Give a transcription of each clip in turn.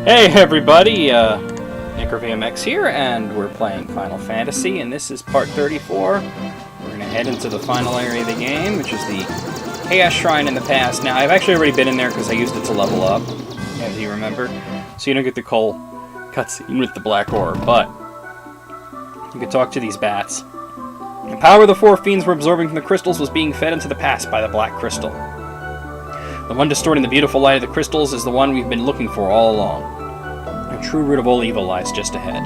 Hey everybody, NickerVMX here, and we're playing Final Fantasy, and this is part 34. We're going to head into the final area of the game, which is the Chaos Shrine in the past. Now, I've actually already been in there because I used it to level up, as you remember. So you don't get the cool cutscene with the black orb, but you can talk to these bats. The power the four fiends were absorbing from the crystals was being fed into the past by the black crystal. The one distorting the beautiful light of the crystals is the one we've been looking for all along. The true root of all evil lies just ahead.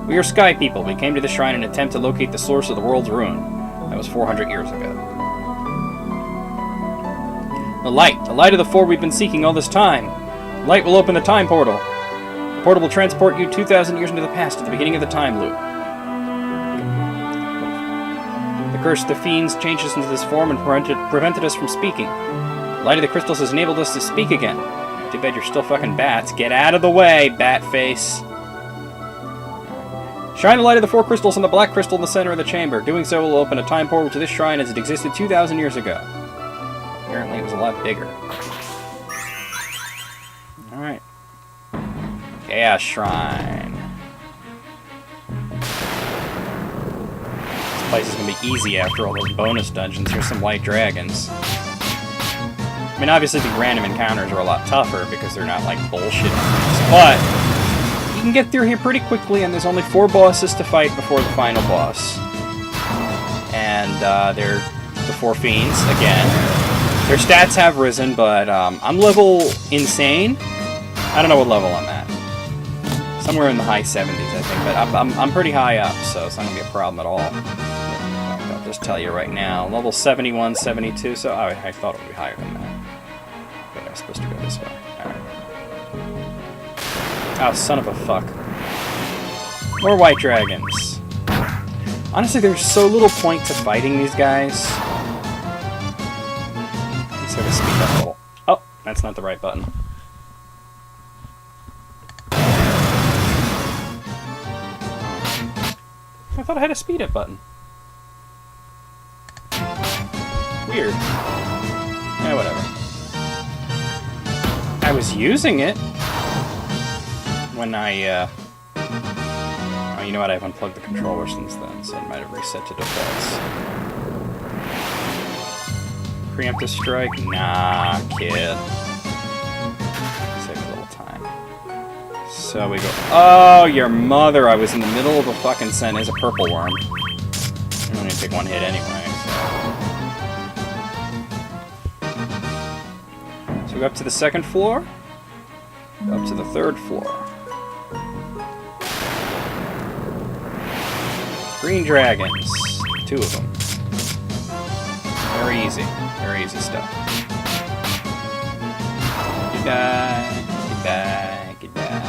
We are Sky People. We came to the shrine in an attempt to locate the source of the world's ruin. That was 400 years ago. The light of the four we've been seeking all this time. The light will open the time portal. The portal will transport you 2,000 years into the past at the beginning of the time loop. The curse of the fiends changed us into this form and prevented us from speaking. The light of the crystals has enabled us to speak again. Too bad you're still fucking bats. Get out of the way, bat face. Shine the light of the four crystals on the black crystal in the center of the chamber. Doing so will open a time portal to this shrine as it existed 2,000 years ago. Apparently it was a lot bigger. Alright. Chaos Shrine. This place is going to be easy after all those bonus dungeons. Here's some white dragons. I mean, obviously the random encounters are a lot tougher because they're not like bullshit enemies, but you can get through here pretty quickly, and there's only 4 bosses to fight before the final boss. And they're the 4 fiends, again. Their stats have risen, but I'm level insane. I don't know what level I'm at. Somewhere in the high 70s, I think, but I'm pretty high up, so it's not going to be a problem at all. I'll just tell you right now. Level 71, 72, so I thought it would be higher than that. But I was supposed to go this way. Alright. Oh, son of a fuck. More white dragons. Honestly, there's so little point to fighting these guys. Let's have to speed up a little. Oh, that's not the right button. I thought I had a speed up button. Weird. Eh, whatever. I was using it when I, oh, you know what? I've unplugged the controller since then, so it might have reset to defaults. Preemptive strike? Nah, kid. Save a little time. So we go. Oh, your mother! I was in the middle of a fucking sentence. A purple worm. I'm only gonna take one hit anyway. So we go up to the 2nd floor. Up to the 3rd floor. Green dragons. 2 of them. Very easy. Very easy stuff. Goodbye. Goodbye. Goodbye.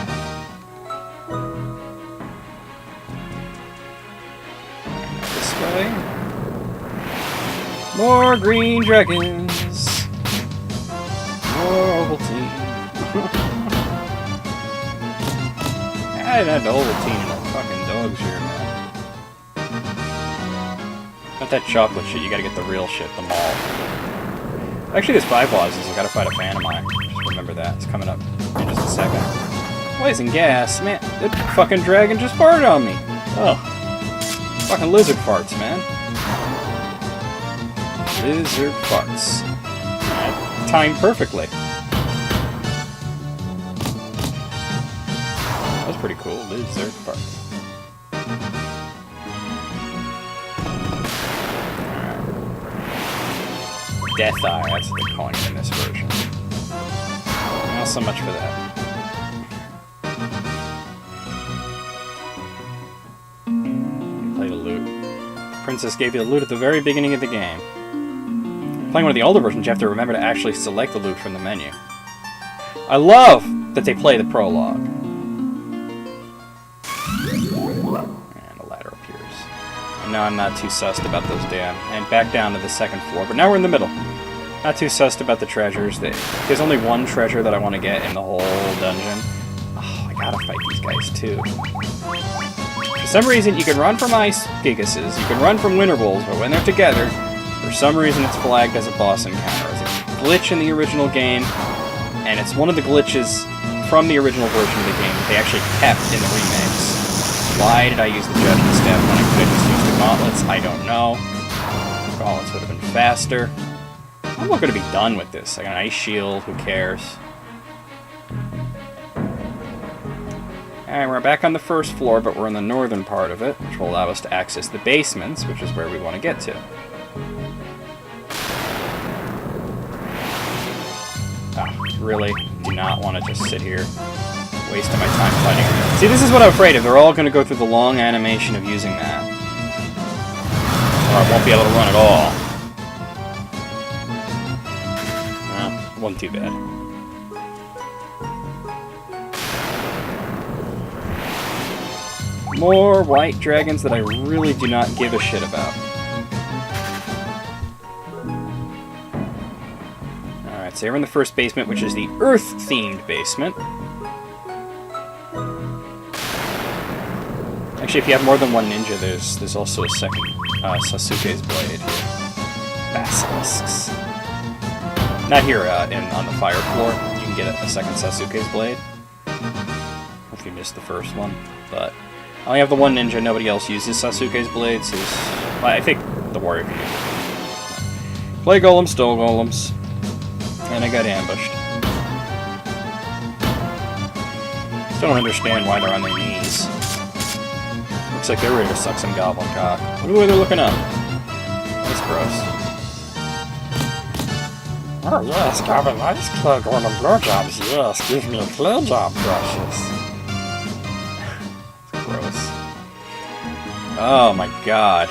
This way. More green dragons. More Ovaltine. I hadn't had the Ovaltine in a fucking dog's year, man. Not that chocolate shit, you gotta get the real shit, the malt. Actually, there's 5 bosses, I gotta fight a Phantomite. Just remember that, it's coming up in just a second. Blazing gas, man, that fucking dragon just farted on me. Oh. Fucking lizard farts, man. Lizard farts. Timed perfectly. That was pretty cool. Lizard farts. Death Eye, that's what they're calling it in this version. Not so much for that. Play the loot. Princess gave you the loot at the very beginning of the game. Playing one of the older versions, you have to remember to actually select the loot from the menu. I love that they play the prologue. And a ladder appears. And now I'm not too sussed about those damn... And back down to the 2nd floor, but now we're in the middle. Not too sussed about the treasures. There's only one treasure that I want to get in the whole dungeon. Oh, I gotta fight these guys too. For some reason, you can run from Ice Gigases, you can run from Winter Wolves, but when they're together, for some reason it's flagged as a boss encounter. It's a glitch in the original game, and it's one of the glitches from the original version of the game that they actually kept in the remakes. Why did I use the Judgment Staff when I could have just used the Gauntlets? I don't know. Gauntlets would have been faster. I'm not going to be done with this. I got an Ice Shield, who cares? Alright, we're back on the first floor, but we're in the northern part of it, which will allow us to access the basements, which is where we want to get to. Really do not want to just sit here wasting my time fighting. See, this is what I'm afraid of. They're all going to go through the long animation of using that. Or I won't be able to run at all. Well, wasn't too bad. More white dragons that I really do not give a shit about. So we're in the first basement, which is the Earth-themed basement. Actually, if you have more than one ninja, there's also a second Sasuke's blade here. Basilisks. Not here on the fire floor. You can get a second Sasuke's blade. If you missed the first one. But I only have the one ninja. Nobody else uses Sasuke's blades. So well, I think the warrior can use it. Play golems, stole golems. And I got ambushed. Still don't understand why they're on their knees. Looks like they're ready to suck some goblin cock. Look at the way they're looking up. That's gross. Oh yes, goblin, I just play golden blowjobs. Yes, give me a play job, precious. It's gross. Oh my god.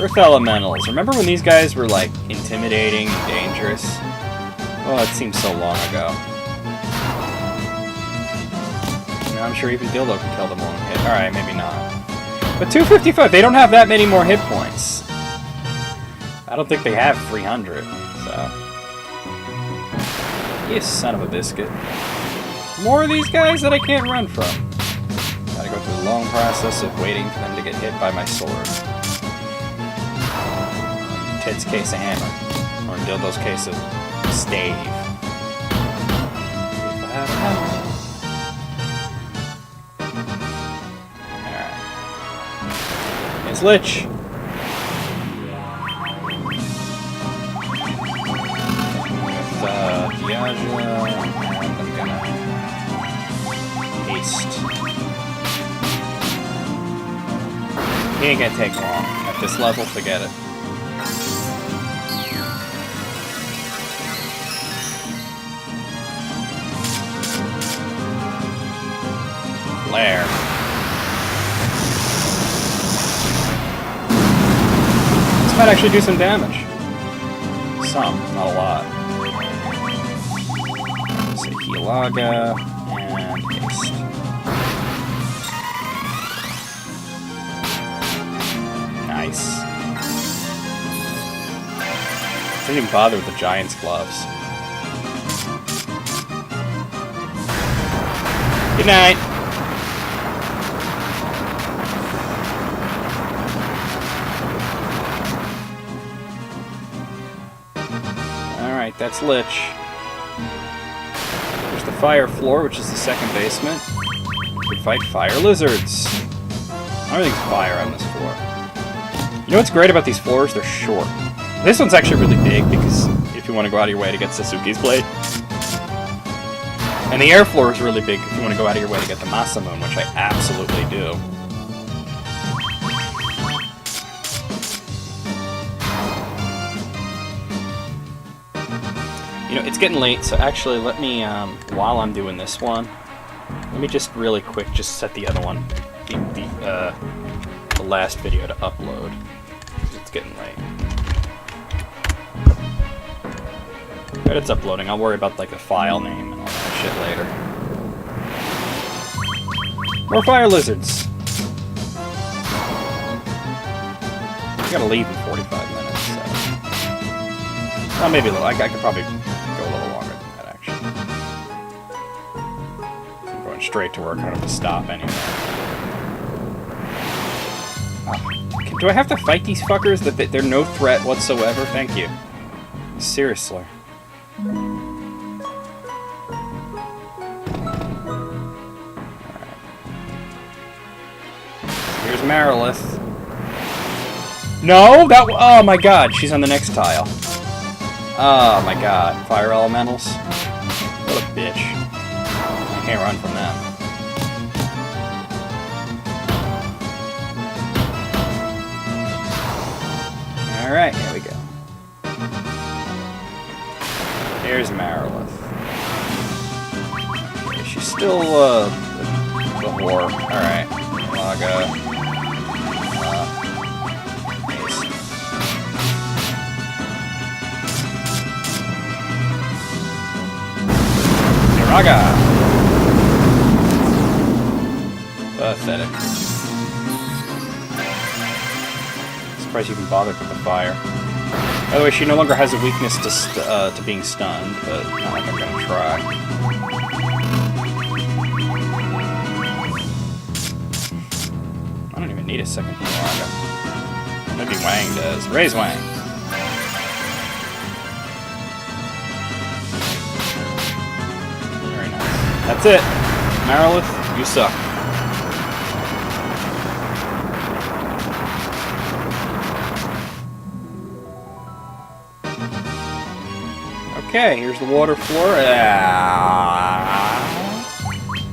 Earth Elementals. Remember when these guys were, like, intimidating and dangerous? Oh, it seems so long ago. Now, I'm sure even Dildo can kill them one hit. Alright, maybe not. But 255, they don't have that many more hit points. I don't think they have 300, so... You son of a biscuit. More of these guys that I can't run from. Gotta go through the long process of waiting for them to get hit by my sword. Ted's case of hammer, or in Dildo's case of stave. Alright. It's Lich! With Diaja, and I'm gonna haste. He ain't gonna take long. At this level, forget it. Flare. This might actually do some damage. Some, not a lot. Let's say Hilaga and haste. Nice. Didn't even bother with the Giant's gloves. Good night. Alright, that's Lich. There's the fire floor, which is the second basement. We can fight fire lizards. Everything's fire on this floor. You know what's great about these floors? They're short. This one's actually really big because if you want to go out of your way to get Sasuke's blade. And the air floor is really big if you want to go out of your way to get the Masamune, which I absolutely do. You know, it's getting late, so actually let me, while I'm doing this one, let me just really quick just set the other one, the last video to upload. It's getting late. But it's uploading. I'll worry about like the file name and all that shit later. More fire lizards. I gotta leave in 45 minutes, so... Well, maybe a little. I could probably go a little longer than that, actually. I'm going straight to work. I don't have to stop anyway. Do I have to fight these fuckers? That they're no threat whatsoever? Thank you. Seriously. Marilith. No, that. Oh my God, she's on the next tile. Oh my God, fire elementals. What a bitch. I can't run from them. All right, here we go. Here's Marilith. She's still the whore. All right, Laga. Raga! Pathetic. Surprised you can bother with the fire. By the way, she no longer has a weakness to being stunned, but not like I'm gonna try. I don't even need a second Raga. Maybe Wang does. Raise Wang! That's it. Marilith, you suck. Okay, here's the water floor.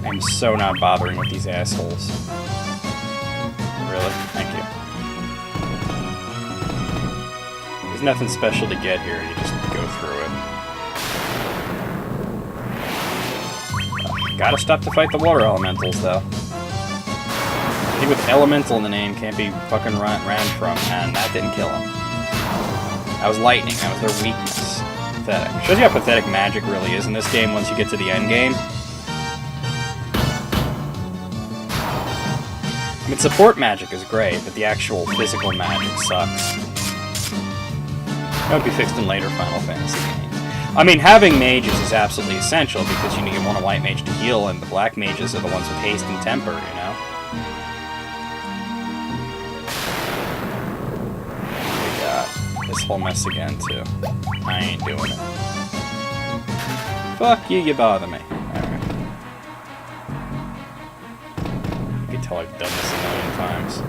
I'm so not bothering with these assholes. Really? Thank you. There's nothing special to get here. You just go through it. Gotta stop to fight the water elementals, though. Anything with elemental in the name can't be fucking ran from, and that didn't kill him. That was lightning, that was their weakness. Pathetic. Shows you how pathetic magic really is in this game once you get to the end game. I mean, support magic is great, but the actual physical magic sucks. That would be fixed in later Final Fantasy games. I mean, having mages is absolutely essential because you want a white mage to heal, and the black mages are the ones with haste and temper, you know? We got this whole mess again, too. I ain't doing it. Fuck you, you bother me. Alright. You can tell I've done this a million times.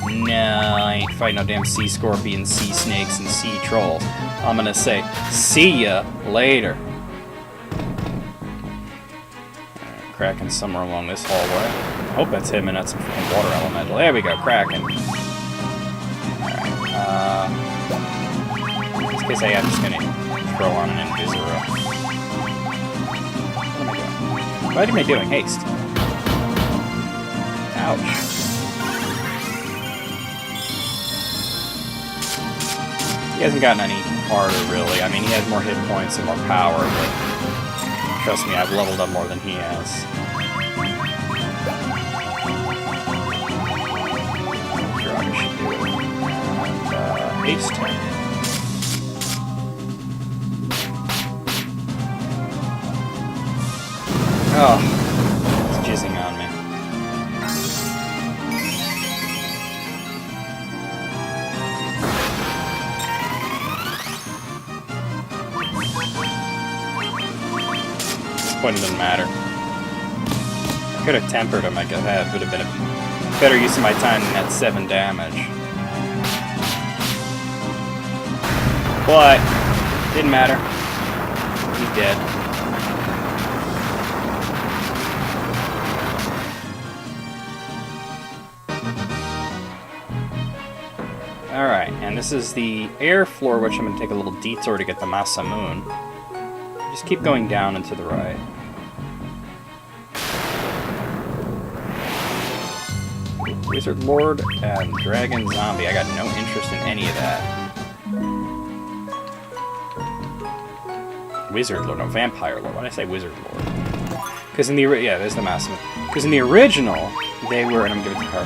No, I ain't fighting no damn sea scorpions, sea snakes, and sea trolls. I'm gonna say, see ya later. Alright, Kraken somewhere along this hallway. I hope that's him and that's some freaking water elemental. There we go, Kraken. Alright, in this case I'm just gonna throw on an Invisora. What am I doing? What am I doing? Haste. Ouch. He hasn't gotten any harder, really. I mean, he has more hit points and more power, but trust me, I've leveled up more than he has. Sure, I should do it. And, haste him. Oh, it's jizzing on me. Point, it doesn't matter. I could have tempered him, I guess that would have been a better use of my time than that 7 damage. But, didn't matter. He's dead. Alright, and this is the air floor, which I'm going to take a little detour to get the Masamune. Just keep going down and to the right. Wizard Lord and Dragon Zombie. I got no interest in any of that. Wizard Lord, no, Vampire Lord. Why did I say Wizard Lord? Because in the yeah, there's the Massive. Because in the original, they were, and I'm giving it to her.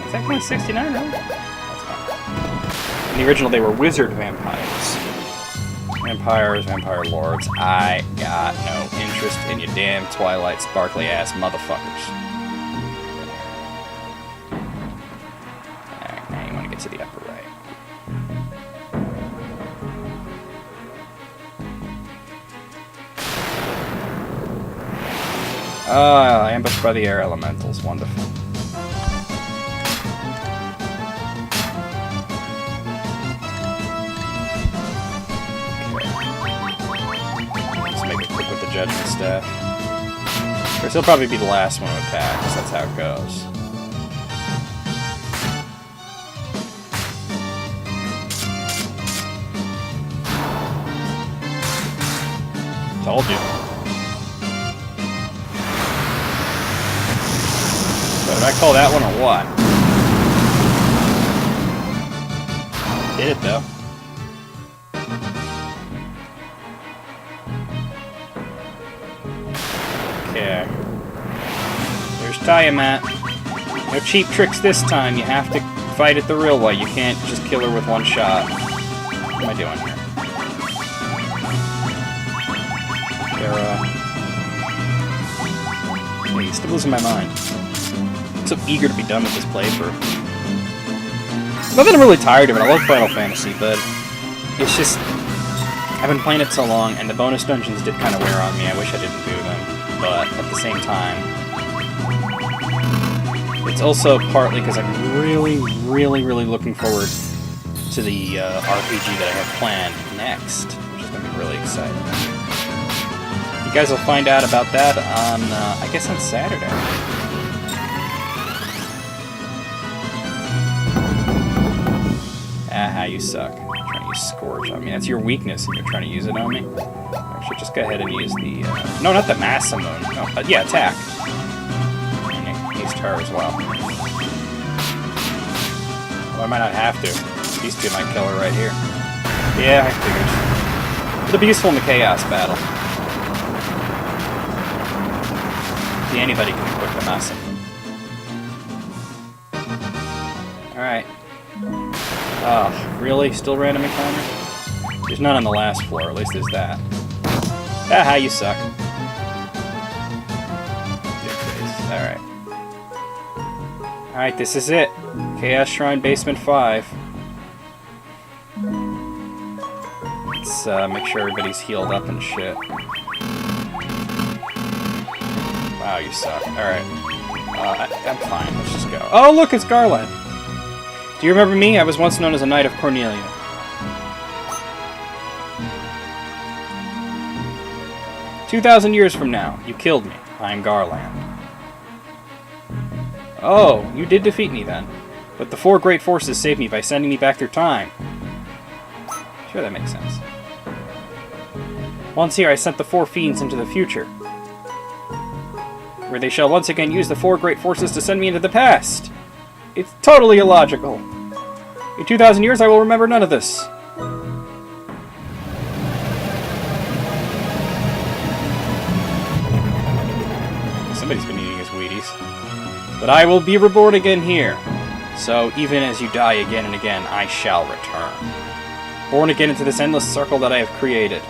Is that going 69? Really? That's fine. In the original, they were wizard vampires. Vampires, vampire lords. I got no interest in your damn Twilight sparkly ass motherfuckers. Alright, now you want to get to the upper right. Ambushed by the air elementals. Wonderful. Let's make it quick with the Judgment Staff. Of course, he'll probably be the last one to attack, because that's how it goes. Told you. So did I call that one or what? Did it though. Okay. There's Tiamat. No cheap tricks this time. You have to fight it the real way. You can't just kill her with one shot. What am I doing here? Hey, still losing my mind. I'm so eager to be done with this playthrough. Not that I'm really tired of it. I love Final Fantasy, but it's just I've been playing it so long, and the bonus dungeons did kind of wear on me. I wish I didn't do them, but at the same time, it's also partly because I'm really, really, really looking forward to the RPG that I have planned next, which is going to be really exciting. You guys will find out about that on, I guess on Saturday. Ah, you suck. You're trying to use Scourge on me. That's your weakness, and you're trying to use it on me? Actually, just go ahead and use the, no, not the Masamune. No, yeah, attack. And you used her as well. Well, I might not have to. These two might kill her right here. Yeah, I figured. It'll be useful in the Chaos battle. See, anybody can equip the Masamune. Alright. Oh, really? Still random encounter? There's none on the last floor, at least there's that. Haha, you suck. Alright. Alright, this is it. Chaos Shrine Basement 5. Let's make sure everybody's healed up and shit. Wow, you suck. Alright. I'm fine, let's just go. Oh, look, it's Garland! Do you remember me? I was once known as a Knight of Cornelia. "2,000 years from now, you killed me. I am Garland." Oh, you did defeat me then. But the four great forces saved me by sending me back through time. Sure, that makes sense. Once here, I sent the four fiends into the future, where they shall once again use the four great forces to send me into the past. It's totally illogical. In 2,000 years, I will remember none of this. Somebody's been eating his Wheaties. But I will be reborn again here. So, even as you die again and again, I shall return. Born again into this endless circle that I have created.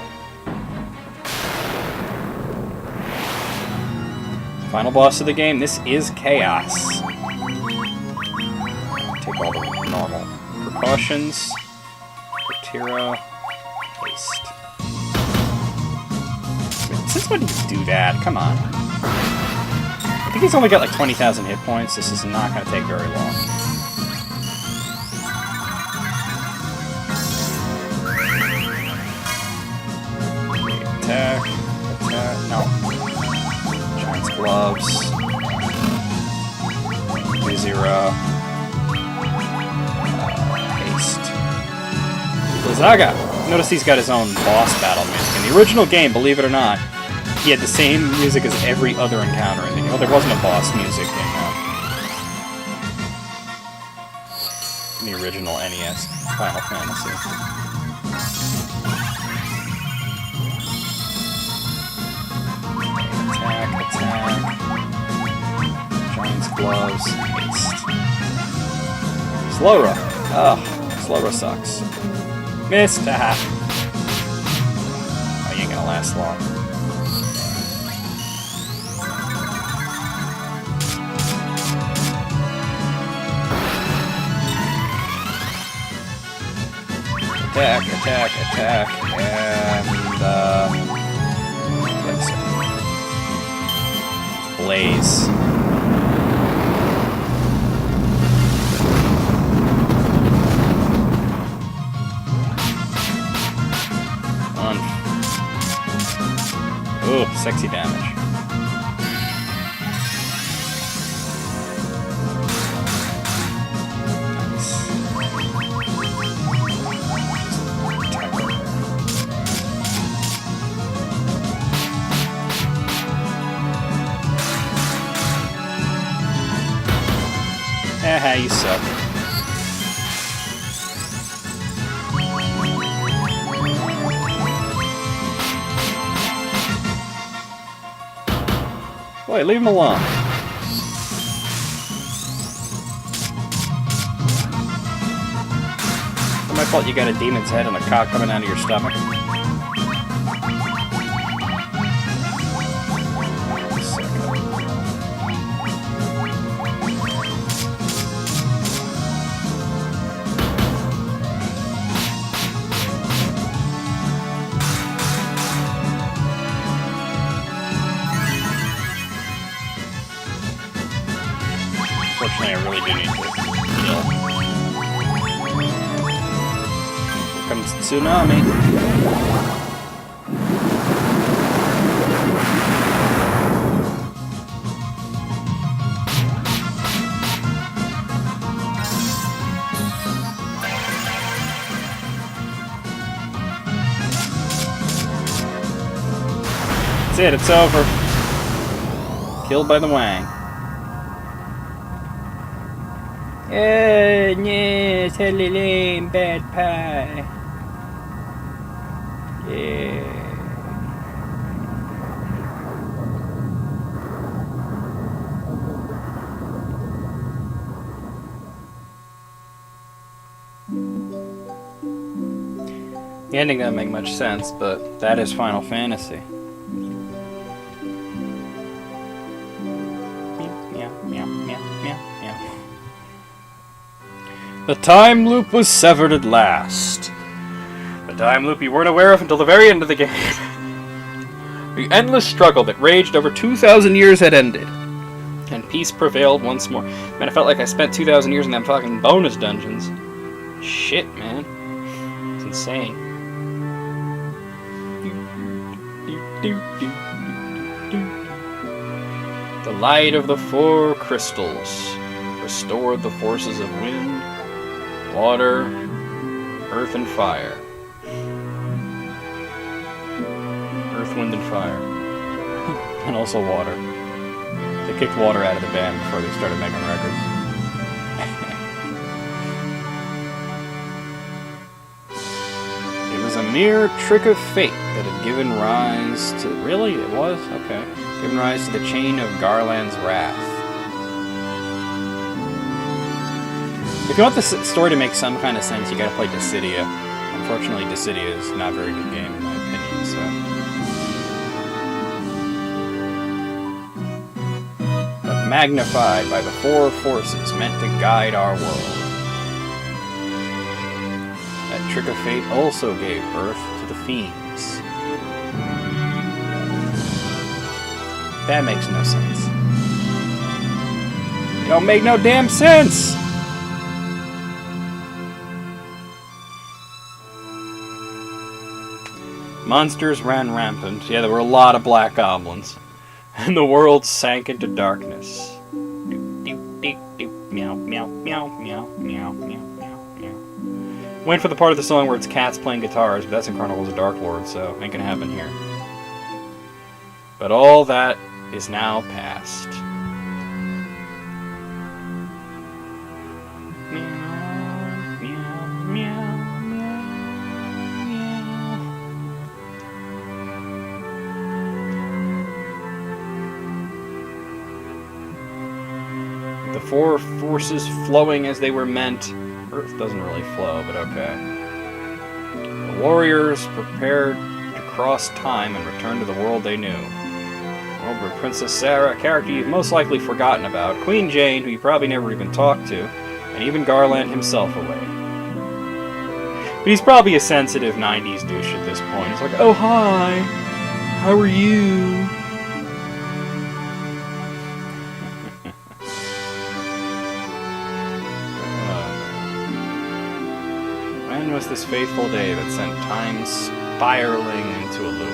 Final boss of the game, this is Chaos. Take all the normal precautions. Tira. Haste. Since when did you do that? Come on. I think he's only got like 20,000 hit points. This is not going to take very long. Attack. Attack. No. Giant's gloves. Zero. Haste. Blizzaga! Notice he's got his own boss battle music. In the original game, believe it or not, he had the same music as every other encounter. And, you know, there wasn't a boss music in the original NES Final Fantasy. Attack, attack. Giant's gloves. Haste. Slowra. Ugh, Slowra sucks. Missed! Haha. Oh, you ain't gonna last long. Attack, attack, attack, and, ablaze. Ooh, sexy damage. Haha, you suck. Boy, leave him alone. It's my fault you got a demon's head and a cock coming out of your stomach. Unfortunately, I really do need to kill. Here comes Tsunami. That's it, it's over. Killed by the Wang. Yeah, totally lame, bad pie. Yeah. The ending doesn't make much sense, but that is Final Fantasy. Meow, meow, meow, meow, meow. The time loop was severed at last. The time loop you weren't aware of until the very end of the game. The endless struggle that raged over 2,000 years had ended, and peace prevailed once more. Man, I felt like I spent 2,000 years in them fucking bonus dungeons. Shit, man. It's insane. The light of the four crystals restored the forces of wind, water, earth, and fire. Earth, wind, and fire. And also water. They kicked water out of the band before they started making records. It was a mere trick of fate that had given rise to... Really? It was? Okay. Given rise to the chain of Garland's wrath. If you want this story to make some kind of sense, you gotta play Dissidia. Unfortunately, Dissidia is not a very good game in my opinion, so... But magnified by the four forces meant to guide our world. That trick of fate also gave birth to the Fiends. That makes no sense. It don't make no damn sense! Monsters ran rampant. Yeah, there were a lot of black goblins. And the world sank into darkness. Meow, meow, meow, meow, meow, meow, meow, meow. Went for the part of the song where it's cats playing guitars, but that's in Chronicles of Dark Lord, so ain't gonna happen here. But all that is now past. Meow, meow, meow, meow, meow. The four forces flowing as they were meant. Earth doesn't really flow, but okay. The warriors prepared to cross time and return to the world they knew. World where Princess Sarah, a character you've most likely forgotten about, Queen Jane, who you probably never even talked to, and even Garland himself away. But he's probably a sensitive 90s douche at this point. It's like, oh hi, how are you? was this fateful day that sent time spiraling into a loop.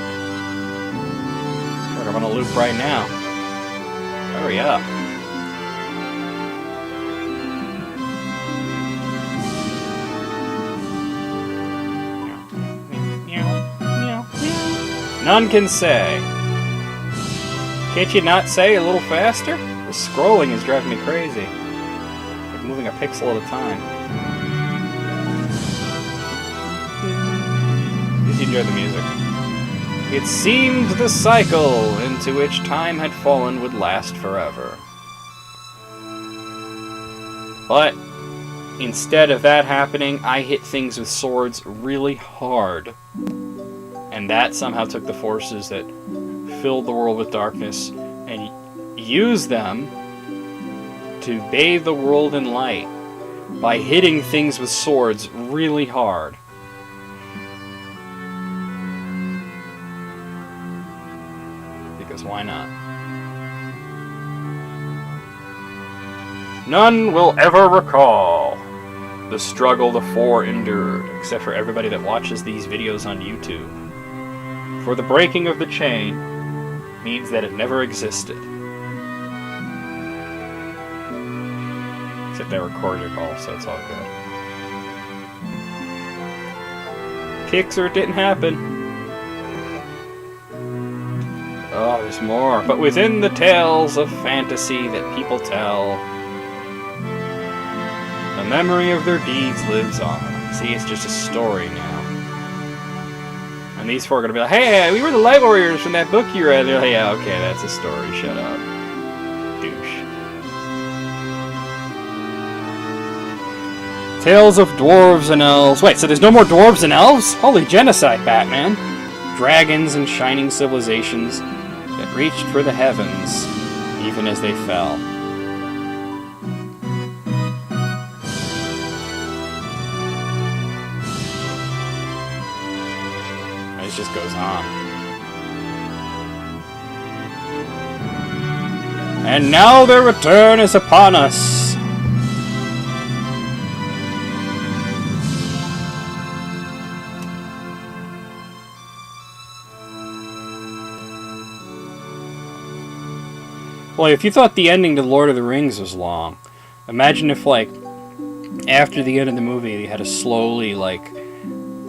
I'm on a loop right now. Hurry up. None can say. Can't you not say a little faster? The scrolling is driving me crazy. Like moving a pixel at a time. Did you enjoy the music? It seemed the cycle into which time had fallen would last forever. But instead of that happening, I hit things with swords really hard. And that somehow took the forces that filled the world with darkness and used them to bathe the world in light by hitting things with swords really hard. Because why not? None will ever recall the struggle the Four endured, except for everybody that watches these videos on YouTube. For the breaking of the chain means that it never existed. Except I recorded it all, so it's all good. Kicks or it didn't happen. Oh, there's more. But within the tales of fantasy that people tell, the memory of their deeds lives on. See, it's just a story now. And these four are gonna be like, hey, we were the Light Warriors from that book you read. They're like, yeah, okay, that's a story. Shut up. Douche. Tales of dwarves and elves. Wait, so there's no more dwarves and elves? Holy genocide, Batman. Dragons and shining civilizations that reached for the heavens, even as they fell. It just goes on. And now their return is upon us. Well, if you thought the ending to Lord of the Rings was long, imagine if, like, after the end of the movie, they had to slowly, like,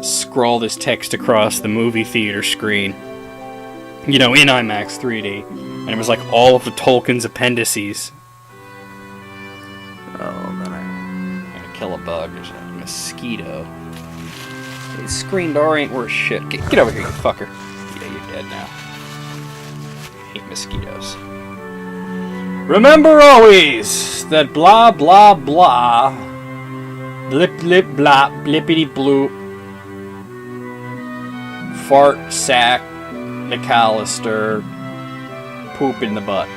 scroll this text across the movie theater screen, you know, in IMAX 3D, and it was like all of the Tolkien's appendices. Oh, man, I'm gonna kill a bug. There's a mosquito. His screen door ain't worth shit. Get over here, you fucker. Yeah, you're dead now. I hate mosquitoes. Remember always that blah blah blah, blip blip blop, blippity bloop, fart sack, McAllister, poop in the butt,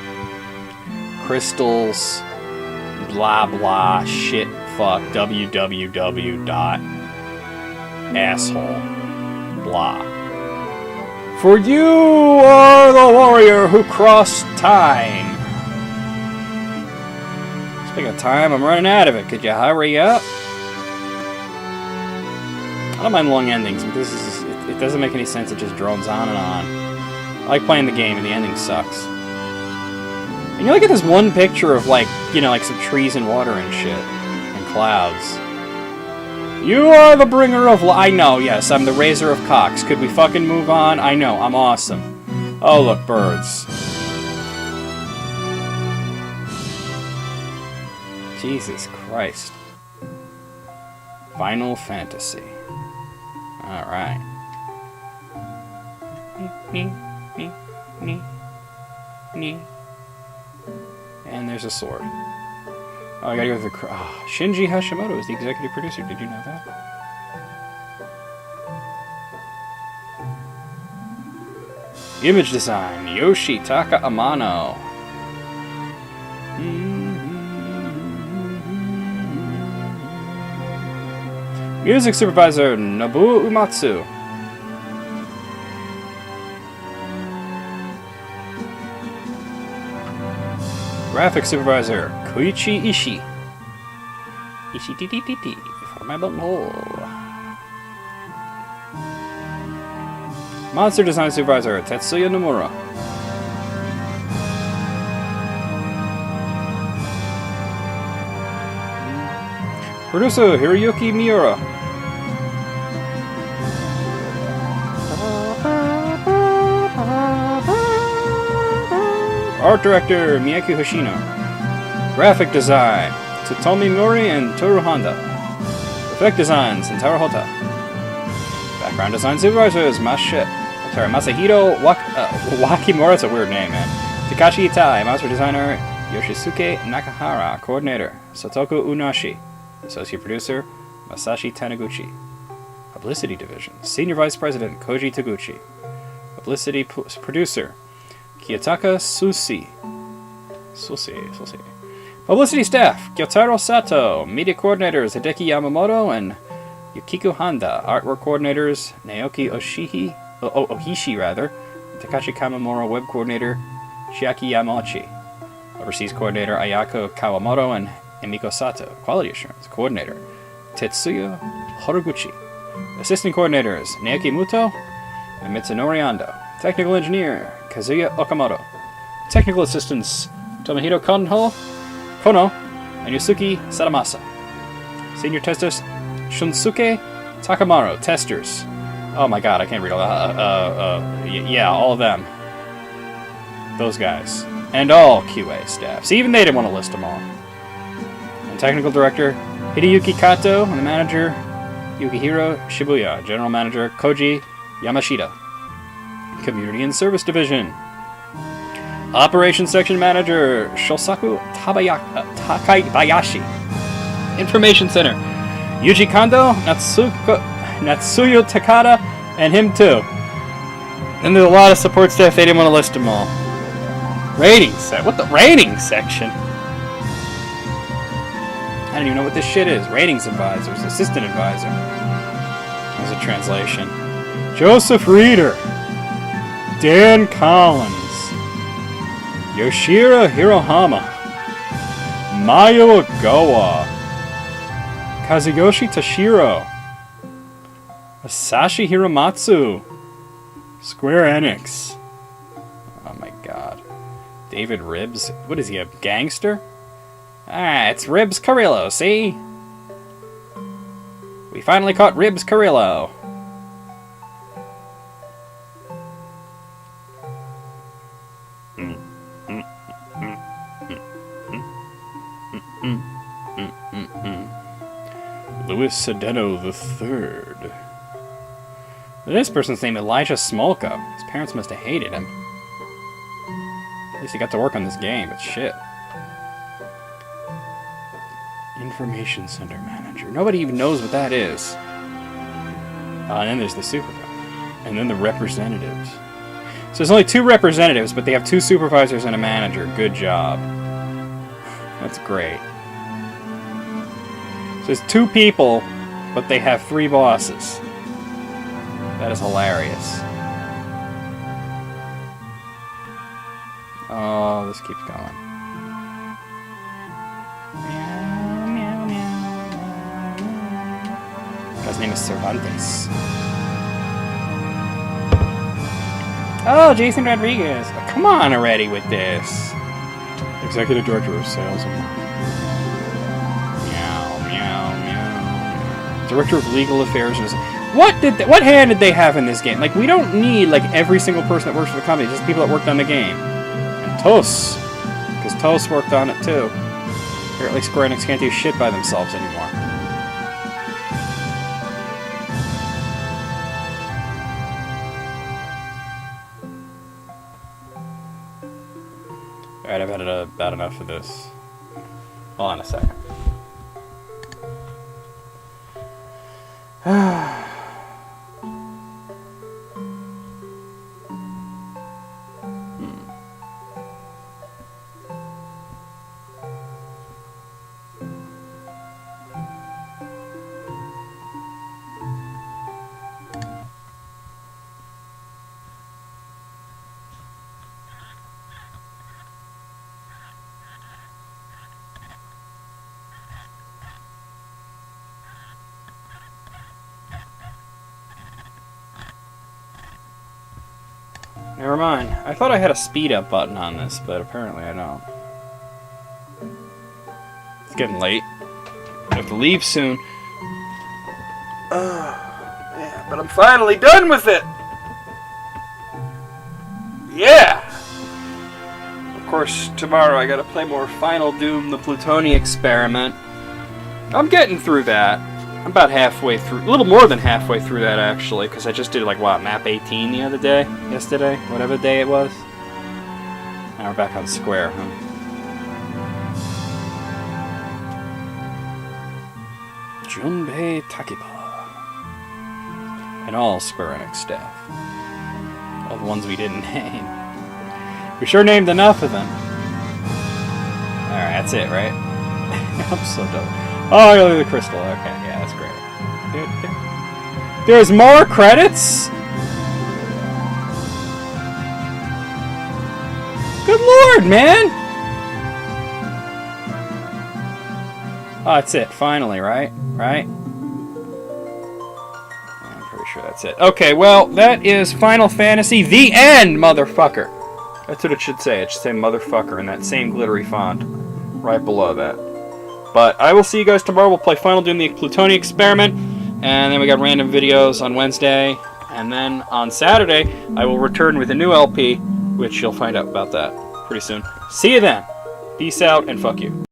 crystals, blah blah, shit fuck, www dot, asshole, blah. For you are the warrior who crossed time. Speaking of time, I'm running out of it. Could you hurry up? I don't mind long endings, but this is... It doesn't make any sense. It just drones on and on. I like playing the game, and the ending sucks. And you look at this one picture of, like, you know, like some trees and water and shit. And clouds. You are the bringer of I know, yes, I'm the raiser of cocks. Could we fucking move on? I know, I'm awesome. Oh, look, birds. Jesus Christ. Final Fantasy. Alright. And there's a sword. Oh, I gotta go to the... Oh, Shinji Hashimoto is the executive producer. Did you know that? Image design, Yoshitaka Amano. Music supervisor, Nobuo Uematsu. Graphics supervisor, Koichi Ishii. Ishii for my buttonhole. Monster Design Supervisor, Tetsuya Nomura. Producer, Hiroyuki Miura. Art Director, Miyaki Hoshino. Graphic Design, Tsutomi Mori and Toru Honda. Effect Design, Sentaro Hota. Background Design Supervisors, Masahiro Wakimura, that's a weird name, man. Takashi Itai, Monster Designer, Yoshisuke Nakahara. Coordinator, Satoku Unashi. Associate Producer, Masashi Taniguchi. Publicity Division, Senior Vice President, Koji Taguchi. Publicity Producer, Kiyotaka Susi. Publicity Staff, Gyotaro Sato. Media Coordinators, Hideki Yamamoto and Yukiko Handa. Artwork Coordinators, Naoki Ohishi, Takashi Kamamura. Web Coordinator, Chiaki Yamauchi. Overseas Coordinator, Ayako Kawamoto and Emiko Sato. Quality Assurance Coordinator, Tetsuya Horiguchi. Assistant Coordinators, Naoki Muto and Mitsunori Ando. Technical Engineer, Kazuya Okamoto. Technical Assistants, Tomohiro Kono and Yusuke Sadamasa. Senior Testers, Shunsuke Takamaru. Testers. Oh my god, I can't read all that. Yeah, all of them. Those guys. And all QA staff. See, even they didn't want to list them all. And Technical Director, Hideyuki Kato, and the Manager, Yukihiro Shibuya. General Manager, Koji Yamashita. Community and Service Division. Operations Section Manager, Shosaku Takabayashi. Information Center, Yuji Kondo, Natsuyo Takada, and him too. And there's a lot of support staff, they didn't want to list them all. What the rating section? I don't even know what this shit is. Ratings Advisors, Assistant Advisor. There's a translation. Joseph Reeder. Dan Collins. Yoshira Hirohama. Mayo Ogawa. Kazuyoshi Tashiro. Masashi Hiramatsu. Square Enix. Oh my god. David Ribbs? What is he, a gangster? Ah, it's Ribbs Carrillo, see? We finally caught Ribbs Carrillo. Louis Sedeno III. This person's name is Elijah Smolka. His parents must have hated him. At least he got to work on this game, but shit. Information Center Manager. Nobody even knows what that is. And then there's the supervisor. And then the representatives. So there's only 2 representatives, but they have 2 supervisors and a manager. Good job. That's great. So there's 2 people, but they have 3 bosses. That is hilarious. Oh, this keeps going. His name is Cervantes. Oh, Jason Rodriguez. Oh, come on already with this. Executive Director of Sales and Marketing. Director of Legal Affairs. What hand did they have in this game? Like, we don't need like every single person that works for the company, just people that worked on the game. And TOS, because TOS worked on it too. Apparently Square Enix can't do shit by themselves anymore. Alright, I've had about enough of this. Hold on a second. Never mind. I thought I had a speed up button on this, but apparently I don't. It's getting late. I have to leave soon. Yeah, but I'm finally done with it! Yeah! Of course, tomorrow I gotta play more Final Doom, the Plutoni Experiment. I'm getting through that. I'm about halfway through, a little more than halfway through that actually, because I just did like, what, map 18 the other day? Yesterday? Whatever day it was. Now we're back on Square, huh? Junpei Takiba. And all Square Enix staff. All the ones we didn't name. We sure named enough of them. Alright, that's it, right? I'm so dumb. Oh, I got the crystal. Okay, yeah, that's great. There's more credits? Good lord, man! Oh, that's it, finally, right? Right? I'm pretty sure that's it. Okay, well, that is Final Fantasy The End, motherfucker! That's what it should say. It should say motherfucker in that same glittery font right below that. But I will see you guys tomorrow. We'll play Final Doom, the Plutoni Experiment, and then we got random videos on Wednesday, and then on Saturday I will return with a new LP, which you'll find out about that pretty soon. See you then. Peace out and fuck you.